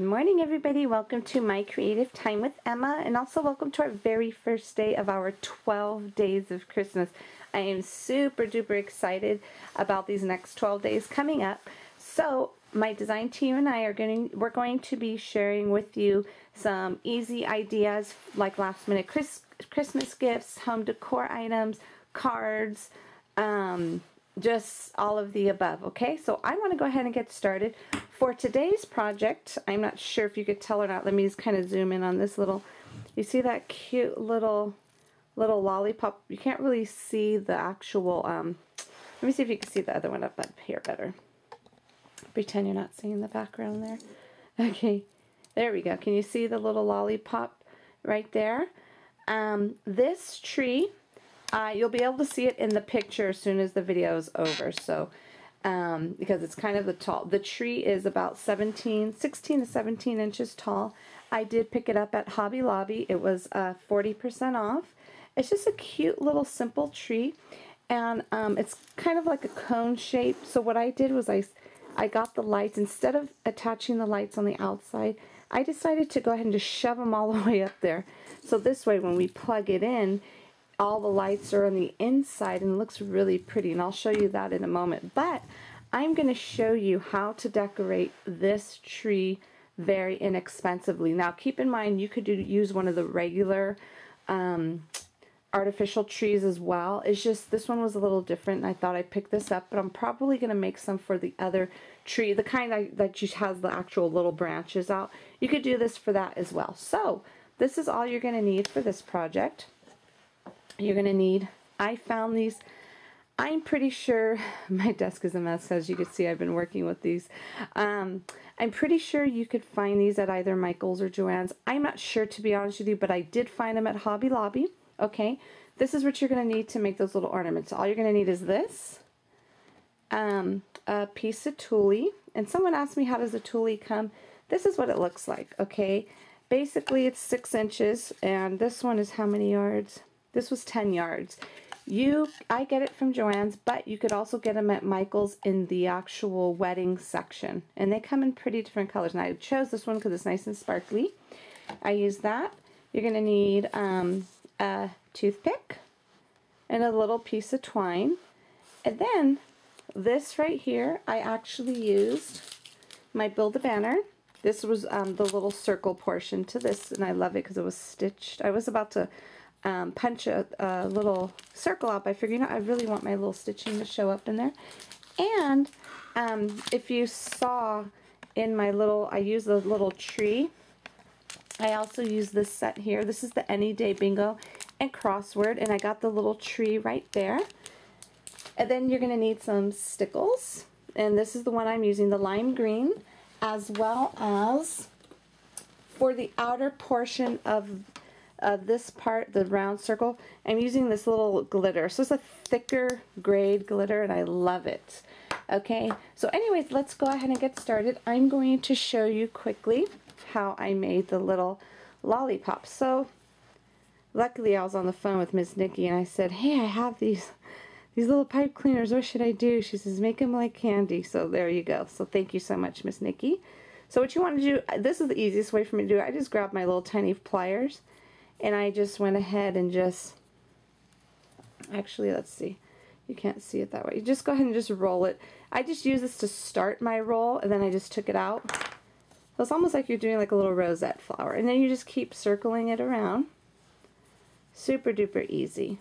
morning, everybody. Welcome to My Creative Time with Emma, and also welcome to our very first day of our 12 days of Christmas. I am super duper excited about these next 12 days coming up. So my design team and I are we're going to be sharing with you some easy ideas like last minute Christmas gifts, home decor items, cards, just all of the above. Okay, so I want to go ahead and get started. For today's project, I'm not sure if you could tell or not. Let me just kind of zoom in on this little, you see that cute little lollipop? You can't really see the actual, let me see if you can see the other one up here better. Pretend you're not seeing the background there. Okay, there we go. Can you see the little lollipop right there? This tree, you'll be able to see it in the picture as soon as the video is over. So, because it's kind of the tree is about 16 to 17 inches tall. I did pick it up at Hobby Lobby. It was 40% off. It's just a cute little simple tree, and it's kind of like a cone shape. So what I did was I got the lights. Instead of attaching the lights on the outside, I decided to go ahead and just shove them all the way up there. So this way when we plug it in, all the lights are on the inside and it looks really pretty, and I'll show you that in a moment. But I'm going to show you how to decorate this tree very inexpensively. Now keep in mind, you could use one of the regular artificial trees as well. It's just this one was a little different and I thought I'd pick this up, but I'm probably going to make some for the other tree, the kind that just has the actual little branches out. You could do this for that as well. So this is all you're going to need for this project. You're going to need, I found these, I'm pretty sure, my desk is a mess, as you can see I've been working with these. I'm pretty sure you could find these at either Michael's or Joann's. I'm not sure, to be honest with you, but I did find them at Hobby Lobby. Okay, this is what you're going to need to make those little ornaments. All you're going to need is this, a piece of tulle, and someone asked me how does a tulle come. This is what it looks like, okay? Basically it's 6 inches, and this one is how many yards? This was 10 yards. I get it from Joann's, but you could also get them at Michael's in the actual wedding section. And they come in pretty different colors. And I chose this one because it's nice and sparkly. I use that. You're going to need a toothpick and a little piece of twine. And then this right here, I actually used my Build-A-Banner. This was the little circle portion to this, and I love it because it was stitched. I was about to punch a little circle out, but I figured, you know, I really want my little stitching to show up in there. And if you saw in my little, I used the little tree. I also use this set here. This is the Any Day Bingo and Crossword, and I got the little tree right there. And then you're going to need some stickles, and this is the one I'm using, the lime green, as well as for the outer portion of this part, the round circle, I'm using this little glitter. So it's a thicker grade glitter, and I love it. Okay, so anyways, let's go ahead and get started. I'm going to show you quickly how I made the little lollipop. So luckily I was on the phone with Miss Nikki, and I said, hey, I have these little pipe cleaners. What should I do? She says, make them like candy. So there you go. So thank you so much, Miss Nikki. So what you want to do, this is the easiest way for me to do it. I just grabbed my little tiny pliers, and I just went ahead and just, actually, let's see. You can't see it that way. You just go ahead and just roll it. I just use this to start my roll, and then I just took it out. So it's almost like you're doing like a little rosette flower. And then you just keep circling it around. Super duper easy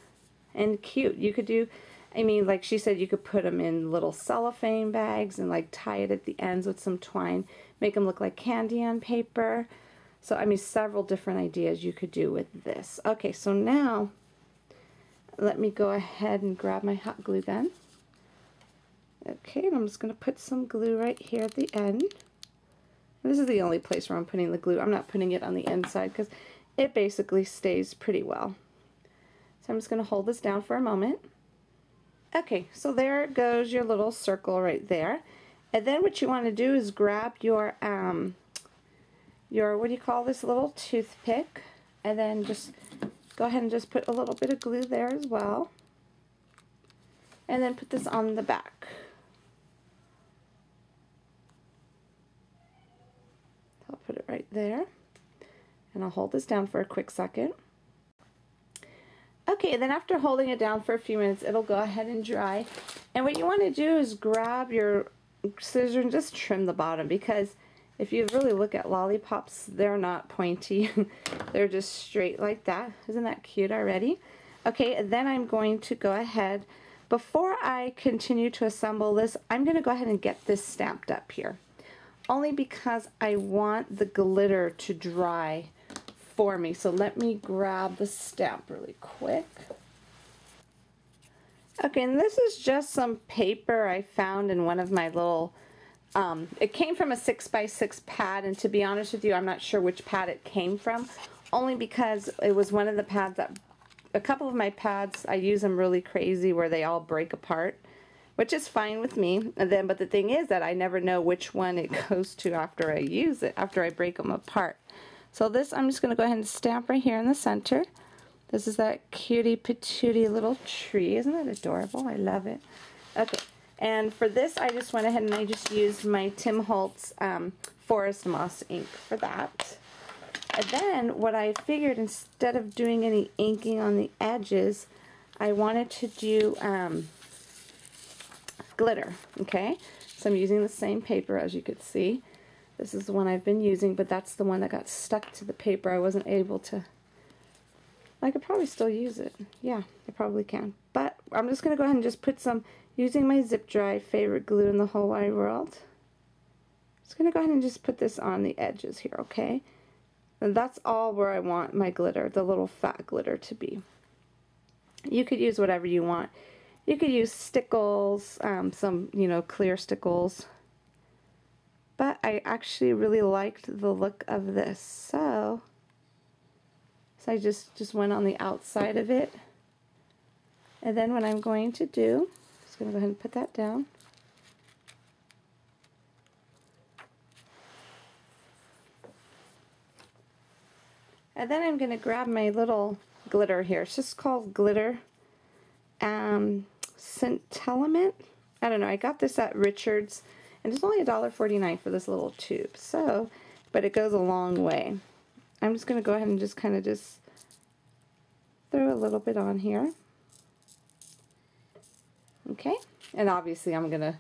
and cute. You could do, I mean, like she said, you could put them in little cellophane bags and like tie it at the ends with some twine. Make them look like candy on paper. So, I mean, several different ideas you could do with this. Okay, so now, let me go ahead and grab my hot glue gun. Okay, and I'm just going to put some glue right here at the end. And this is the only place where I'm putting the glue. I'm not putting it on the inside because it basically stays pretty well. So I'm just going to hold this down for a moment. Okay, so there goes your little circle right there. And then what you want to do is grab your what do you call this, little toothpick, and then just go ahead and just put a little bit of glue there as well, and then put this on the back. put it right there. And I'll hold this down for a quick second. Okay, and then after holding it down for a few minutes, it'll go ahead and dry. And what you want to do is grab your scissors and just trim the bottom, because if you really look at lollipops, they're not pointy. They're just straight like that. Isn't that cute already? Okay, and then I'm going to go ahead, before I continue to assemble this, I'm going to go ahead and get this stamped up here. Only because I want the glitter to dry for me. So let me grab the stamp really quick. Okay, and this is just some paper I found in one of my little, it came from a 6x6 pad, and to be honest with you, I'm not sure which pad it came from, only because it was one of the pads that, a couple of my pads, I use them really crazy where they all break apart, which is fine with me. And then, but the thing is that I never know which one it goes to after I use it, after I break them apart. So this, I'm just going to go ahead and stamp right here in the center. This is that cutie patootie little tree. Isn't that adorable? I love it. Okay, and for this, I just went ahead and I just used my Tim Holtz Forest Moss ink for that. And then what I figured, instead of doing any inking on the edges, I wanted to do glitter. Okay, so I'm using the same paper, as you could see. This is the one I've been using, but that's the one that got stuck to the paper. I wasn't able to. I could probably still use it. Yeah, I probably can. But I'm just going to go ahead and just put some, using my zip dry favorite glue in the whole wide world. Just going to go ahead and just put this on the edges here, okay? And that's all where I want my glitter, the little fat glitter, to be. You could use whatever you want. You could use stickles, some, you know, clear stickles. But I actually really liked the look of this, so I just went on the outside of it. And then what I'm going to do, just going to go ahead and put that down. And then I'm going to grab my little glitter here. It's just called glitter Centelement. I don't know, I got this at Richard's. And it's only $1.49 for this little tube. So, but it goes a long way. I'm just going to go ahead and just kind of just throw a little bit on here. Okay. And obviously I'm going to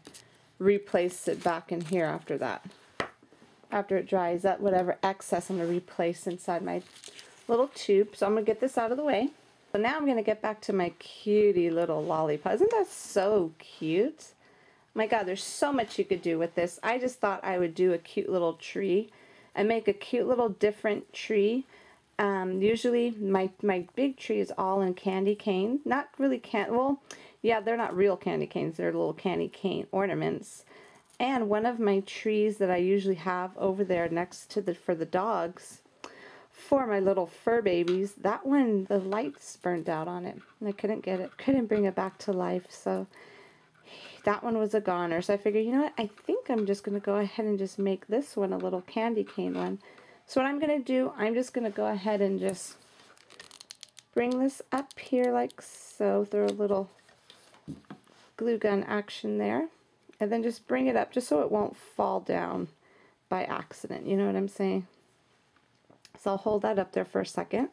replace it back in here after that. After it dries up, whatever excess I'm going to replace inside my little tube. So I'm going to get this out of the way. So now I'm going to get back to my cutie little lollipop. Isn't that so cute? My God, there's so much you could do with this. I just thought I would do a cute little tree and make a cute little different tree. Usually my big tree is all in candy cane. Not really well, yeah, they're not real candy canes. They're little candy cane ornaments. And one of my trees that I usually have over there next to for the dogs, for my little fur babies, that one, the lights burned out on it. And I couldn't get it, couldn't bring it back to life. So that one was a goner. So I figured, you know what, I think I'm just going to go ahead and just make this one a little candy cane one. So what I'm going to do, I'm just going to go ahead and just bring this up here like so, throw a little glue gun action there, and then just bring it up just so it won't fall down by accident, you know what I'm saying? So I'll hold that up there for a second.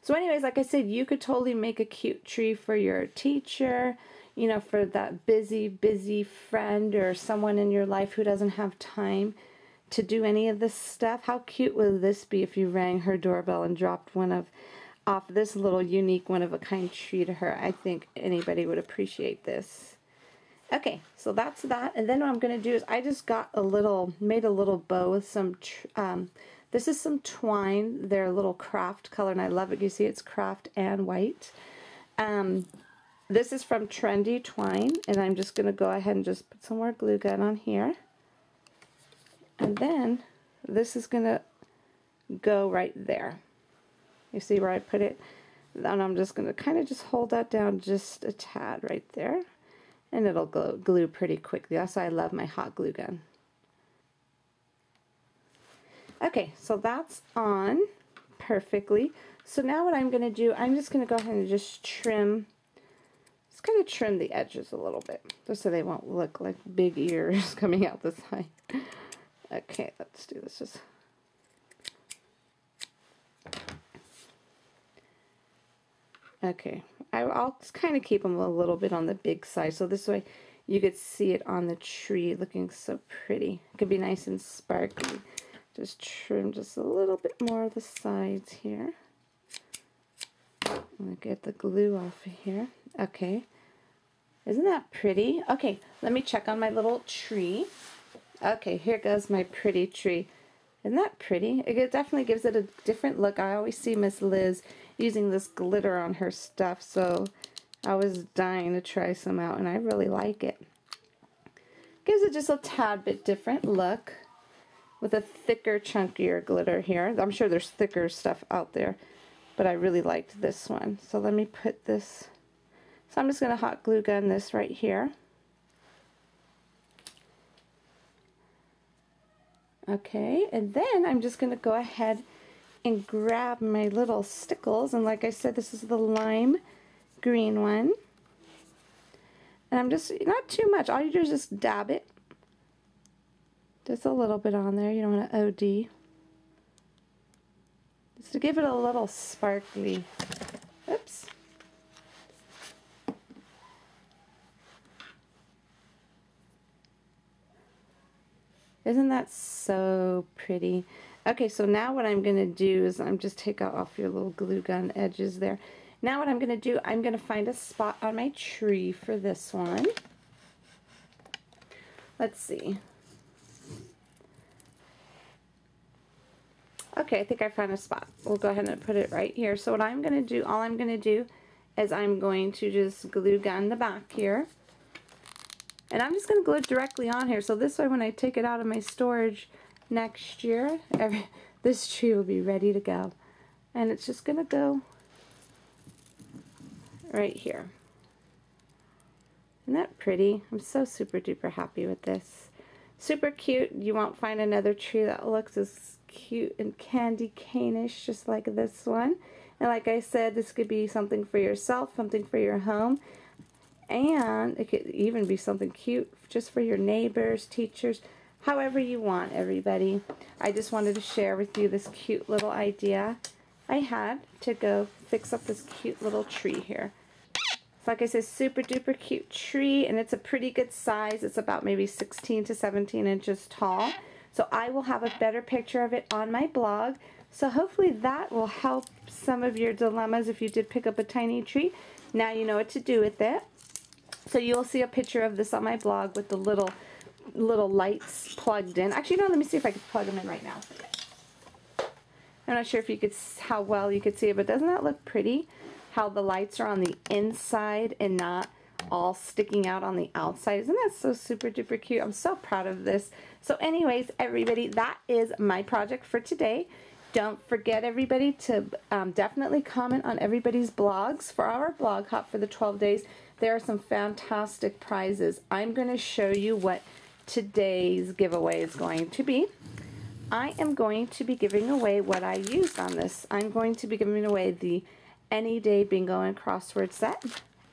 So anyways, like I said, you could totally make a cute tree for your teacher, you know, for that busy friend or someone in your life who doesn't have time to do any of this stuff. How cute would this be if you rang her doorbell and dropped off this little unique one-of-a-kind tree to her? I think anybody would appreciate this. Okay, so that's that. And then what I'm going to do is I just made a little bow with some, this is some twine. They're a little craft color, and I love it. You see it's craft and white. This is from Trendy Twine, and I'm just going to go ahead and just put some more glue gun on here. And then this is going to go right there. You see where I put it? And I'm just going to kind of just hold that down just a tad right there. And it'll glue pretty quickly. That's why I love my hot glue gun. Okay, so that's on perfectly. So now what I'm going to do, I'm just going to go ahead and just trim. Just kind of trim the edges a little bit, just so they won't look like big ears coming out the side. Okay, let's do this. Just Okay, I'll just kind of keep them a little bit on the big side, so this way you could see it on the tree looking so pretty. It could be nice and sparkly. Just trim just a little bit more of the sides here. I'm going to get the glue off of here. Okay, isn't that pretty? Okay, let me check on my little tree. Okay, here goes my pretty tree. Isn't that pretty? It definitely gives it a different look. I always see Miss Liz using this glitter on her stuff, so I was dying to try some out, and I really like it. Gives it just a tad bit different look with a thicker, chunkier glitter here. I'm sure there's thicker stuff out there, but I really liked this one. So let me put this, so I'm just going to hot glue gun this right here. Okay, and then I'm just going to go ahead and grab my little stickles, and like I said, this is the lime green one. And I'm just, not too much, all you do is just dab it. Just a little bit on there, you don't want to OD. Just to give it a little sparkly. Oops. Isn't that so pretty? Okay, so now what I'm going to do is I'm just take off your little glue gun edges there. Now what I'm going to do, I'm going to find a spot on my tree for this one. Let's see. Okay, I think I found a spot. We'll go ahead and put it right here. So what I'm going to do, all I'm going to do is I'm going to just glue gun the back here. And I'm just going to glue it directly on here, so this way when I take it out of my storage next year, this tree will be ready to go. And it's just going to go right here. Isn't that pretty? I'm so super duper happy with this. Super cute. You won't find another tree that looks as cute and candy cane-ish just like this one. And like I said, this could be something for yourself, something for your home. And it could even be something cute just for your neighbors, teachers, however you want, everybody. I just wanted to share with you this cute little idea I had to go fix up this cute little tree here. So like I said, super duper cute tree, and it's a pretty good size. It's about maybe 16 to 17 inches tall. So I will have a better picture of it on my blog. So hopefully that will help some of your dilemmas if you did pick up a tiny tree. Now you know what to do with it. So you'll see a picture of this on my blog with the little lights plugged in. Actually, no, let me see if I can plug them in right now. I'm not sure if you could, how well you could see it, but doesn't that look pretty? How the lights are on the inside and not all sticking out on the outside. Isn't that so super duper cute? I'm so proud of this. So anyways, everybody, that is my project for today. Don't forget, everybody, to definitely comment on everybody's blogs. For our blog hop for the 12 days, there are some fantastic prizes. I'm going to show you what today's giveaway is going to be. I am going to be giving away what I used on this. I'm going to be giving away the Any Day Bingo and Crossword set,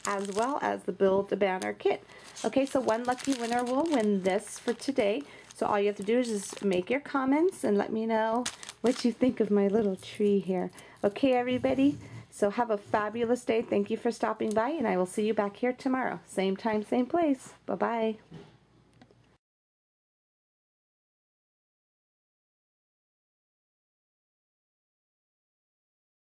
as well as the Build a Banner kit. Okay, so one lucky winner will win this for today. So all you have to do is just make your comments and let me know what you think of my little tree here. Okay, everybody? So have a fabulous day. Thank you for stopping by, and I will see you back here tomorrow. Same time, same place. Bye-bye.